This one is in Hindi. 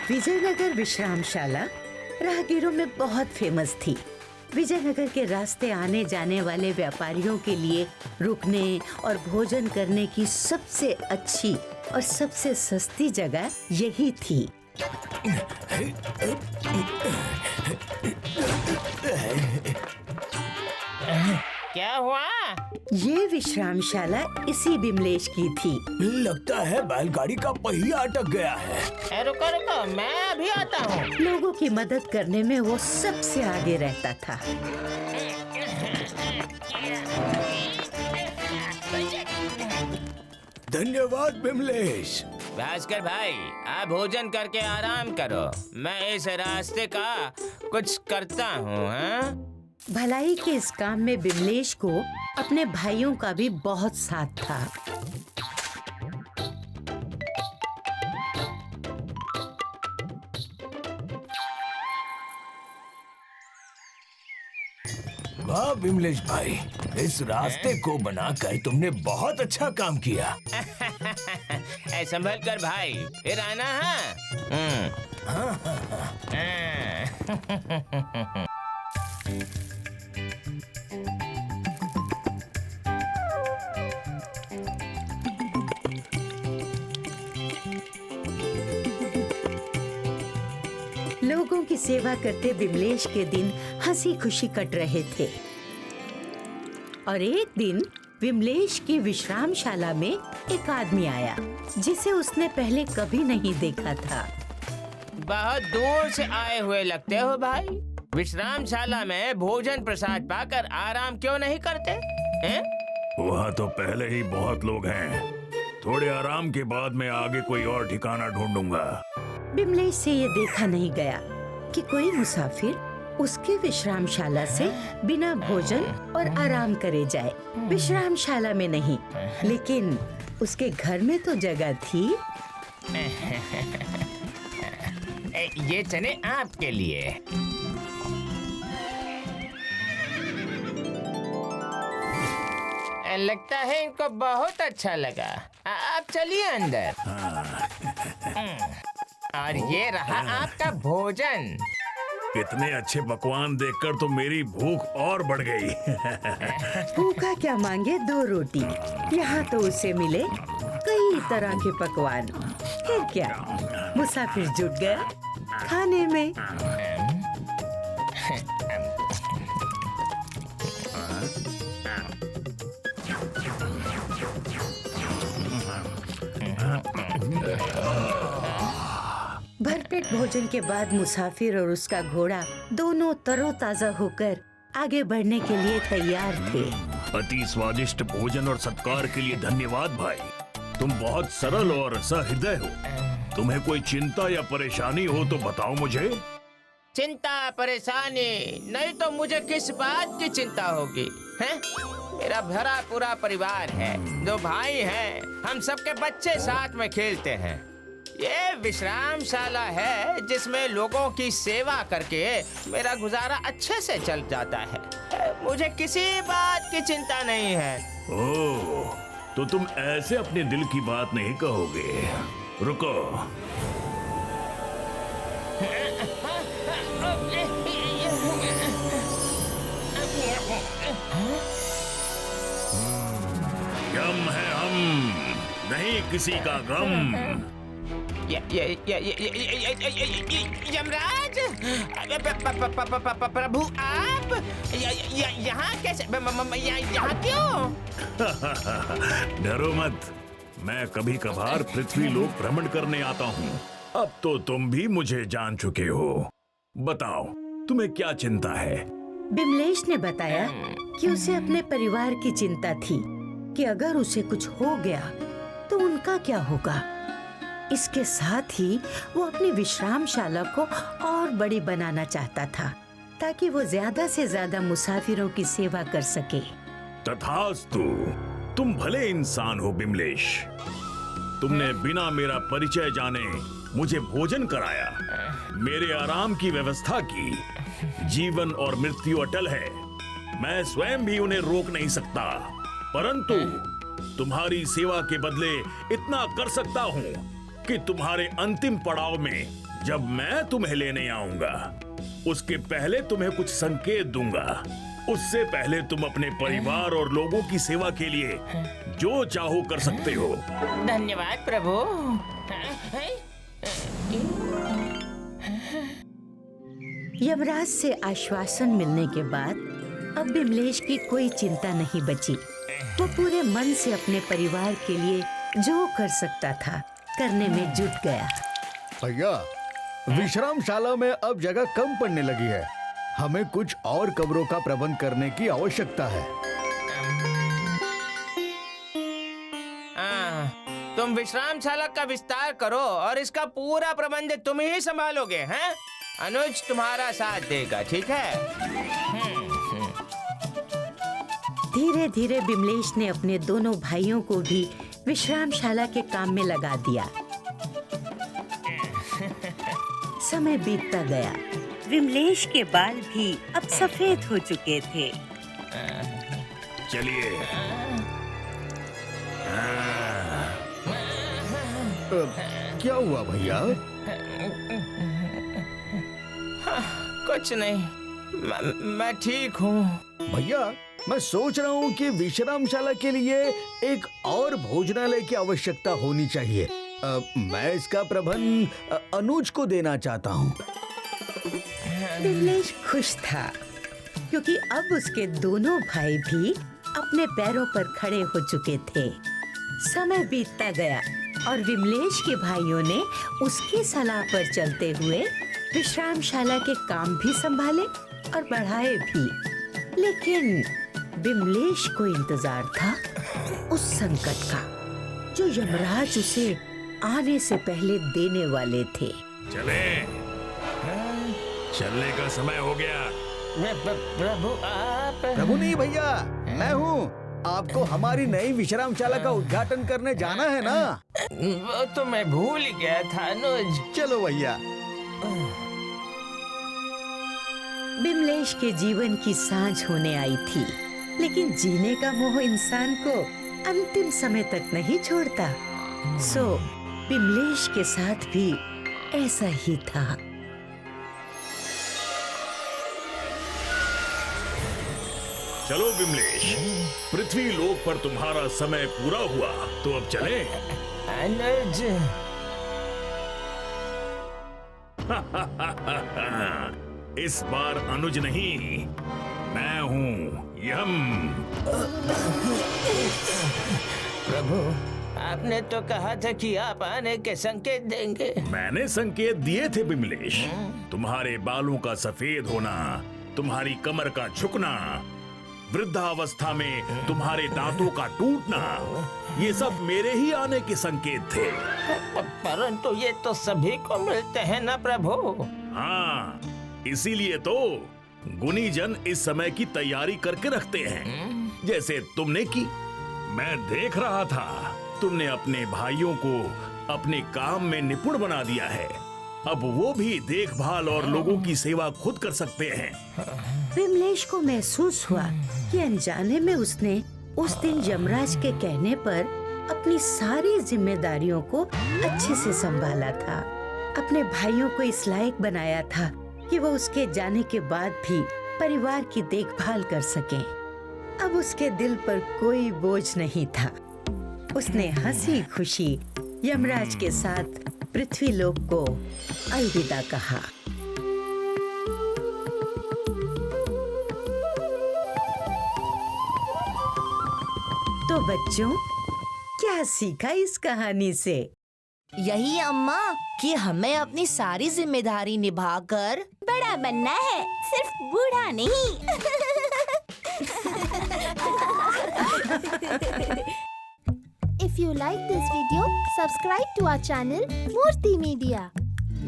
विजयनगर विश्रामशाला राहगीरों में बहुत फेमस थी। विजयनगर के रास्ते आने जाने वाले व्यापारियों के लिए रुकने और भोजन करने की सबसे अच्छी और सबसे सस्ती जगह यही थी। क्या हुआ? ये विश्रामशाला इसी बिमलेश की थी। लगता है बैलगाड़ी का पहिया अटक गया है। रुको रुको, मैं अभी आता हूँ। लोगों की मदद करने में वो सबसे आगे रहता था। धन्यवाद बिमलेश। भास्कर भाई, आप भोजन करके आराम करो, मैं इस रास्ते का कुछ करता हूँ। हाँ? भलाई के इस काम में बिमलेश को अपने भाइयों का भी बहुत साथ था। वाह बिमलेश भाई, इस रास्ते को बनाकर तुमने बहुत अच्छा काम किया। संभल कर भाई, फिर आना है। लोगों की सेवा करते बिमलेश के दिन हंसी खुशी कट रहे थे। और एक दिन बिमलेश की विश्रामशाला में एक आदमी आया जिसे उसने पहले कभी नहीं देखा था। बहुत दूर से आए हुए लगते हो भाई। विश्रामशाला में भोजन प्रसाद पाकर आराम क्यों नहीं करते हैं? वहाँ तो पहले ही बहुत लोग हैं। थोड़े आराम के बाद मैं आगे कोई और ठिकाना ढूंढूंगा। बिमलेश से ये देखा नहीं गया कि कोई मुसाफिर उसके विश्रामशाला से बिना भोजन और आराम करे जाए। विश्रामशाला में नहीं, लेकिन उसके घर में तो जगह थी। ये चने आपके लिए। लगता है इनको बहुत अच्छा लगा। आप चलिए अंदर। और ये रहा आपका भोजन। इतने अच्छे पकवान देखकर तो मेरी भूख और बढ़ गई। भूखा क्या मांगे, 2 रोटी। यहाँ तो उसे मिले कई तरह के पकवान। फिर क्या, मुसाफिर जुट गया खाने में। भरपेट भोजन के बाद मुसाफिर और उसका घोड़ा दोनों तरोताजा होकर आगे बढ़ने के लिए तैयार थे। अति स्वादिष्ट भोजन और सत्कार के लिए धन्यवाद भाई। तुम बहुत सरल और सहृदय हो। तुम्हें कोई चिंता या परेशानी हो तो बताओ मुझे। चिंता परेशानी नहीं तो मुझे किस बात की चिंता होगी? हैं? मेरा भरा पूरा परिवार है, 2 भाई हैं, हम सबके बच्चे साथ में खेलते हैं। ये विश्रामशाला है जिसमें लोगों की सेवा करके मेरा गुजारा अच्छे से चल जाता है। मुझे किसी बात की चिंता नहीं है। ओह, तो तुम ऐसे अपने दिल की बात नहीं कहोगे। रुको। गम है हम, नहीं किसी का गम। यमराज, प्रभु आप यहाँ कैसे? यहाँ क्यों? डरो मत, मैं कभी कभार पृथ्वी लोक भ्रमण करने आता हूँ। अब तो तुम भी मुझे जान चुके हो। बताओ, तुम्हें क्या चिंता है? बिमलेश ने बताया कि उसे अपने परिवार की चिंता थी कि अगर उसे कुछ हो गया तो उनका क्या होगा। इसके साथ ही वो अपनी विश्रामशाला को और बड़ी बनाना चाहता था ताकि वो ज्यादा से ज्यादा मुसाफिरों की सेवा कर सके। तथास्तु, तुम भले इंसान हो बिमलेश। तुमने बिना मेरा परिचय जाने मुझे भोजन कराया, मेरे आराम की व्यवस्था की। जीवन और मृत्यु अटल है, मैं स्वयं भी उन्हें रोक नहीं सकता, परंतु तुम्हारी सेवा के बदले इतना कर सकता हूँ कि तुम्हारे अंतिम पड़ाव में जब मैं तुम्हें लेने आऊंगा उसके पहले तुम्हें कुछ संकेत दूंगा। उससे पहले तुम अपने परिवार और लोगों की सेवा के लिए जो चाहो कर सकते हो। धन्यवाद प्रभु। यमराज से आश्वासन मिलने के बाद अब बिमलेश की कोई चिंता नहीं बची। वो पूरे मन से अपने परिवार के लिए जो कर सकता था करने में जुट गया। भैया, विश्रामशाला में अब जगह कम पड़ने लगी है। हमें कुछ और कमरों का प्रबंध करने की आवश्यकता है। तुम विश्रामशाला का विस्तार करो और इसका पूरा प्रबंध तुम ही संभालोगे, हैं? अनुज तुम्हारा साथ देगा, ठीक है? धीरे धीरे बिमलेश ने अपने दोनों भाइयों को भी विश्रामशाला के काम में लगा दिया। समय बीतता गया। विमलेश के बाल भी अब सफेद हो चुके थे। चलिए। क्या हुआ भैया? कुछ नहीं, मैं ठीक हूँ। भैया, मैं सोच रहा हूँ कि विश्रामशाला के लिए एक और भोजनालय की आवश्यकता होनी चाहिए। मैं इसका प्रबंध अनुज को देना चाहता हूँ। बिमलेश खुश था क्योंकि अब उसके दोनों भाई भी अपने पैरों पर खड़े हो चुके थे। समय बीतता गया और विमलेश के भाइयों ने उसकी सलाह पर चलते हुए विश्रामशाला के काम भी संभाले और बढ़ाए भी। लेकिन बिमलेश को इंतजार था उस संकट का जो यमराज उसे आने से पहले देने वाले थे। चले, चलने का समय हो गया। प्रभु आप? प्रभु नहीं भैया, मैं हूँ। आपको हमारी नई विश्रामशाला का उद्घाटन करने जाना है ना? वो तो मैं भूल ही गया था अनुज। चलो भैया। बिमलेश के जीवन की सांझ होने आई थी, लेकिन जीने का मोह इंसान को अंतिम समय तक नहीं छोड़ता। सो बिमलेश के साथ भी ऐसा ही था। चलो बिमलेश, पृथ्वी लोक पर तुम्हारा समय पूरा हुआ, तो अब चलें। अनुज। इस बार अनुज नहीं, मैं हूँ यम। प्रभु, आपने तो कहा था कि आप आने के संकेत देंगे। मैंने संकेत दिए थे बिमलेश। तुम्हारे बालों का सफेद होना, तुम्हारी कमर का झुकना, वृद्धावस्था में तुम्हारे दांतों का टूटना, ये सब मेरे ही आने के संकेत थे। परंतु ये तो सभी को मिलते हैं ना प्रभु। हाँ, इसीलिए तो गुणीजन इस समय की तैयारी करके रखते हैं, जैसे तुमने की। मैं देख रहा था तुमने अपने भाइयों को अपने काम में निपुण बना दिया है। अब वो भी देखभाल और लोगों की सेवा खुद कर सकते हैं। बिमलेश को महसूस हुआ कि अनजाने में उसने उस दिन यमराज के कहने पर अपनी सारी जिम्मेदारियों को अच्छे से संभाला था। अपने भाइयों को इस लायक बनाया था कि वो उसके जाने के बाद भी परिवार की देखभाल कर सकें। अब उसके दिल पर कोई बोझ नहीं था। उसने हंसी खुशी यमराज के साथ पृथ्वी लोक को अलविदा कहा। तो बच्चों, क्या सीखा इस कहानी से? यही अम्मा कि हमें अपनी सारी जिम्मेदारी निभाकर बड़ा बनना है, सिर्फ बूढ़ा नहीं। If you like this video, subscribe to our channel Murthy Media.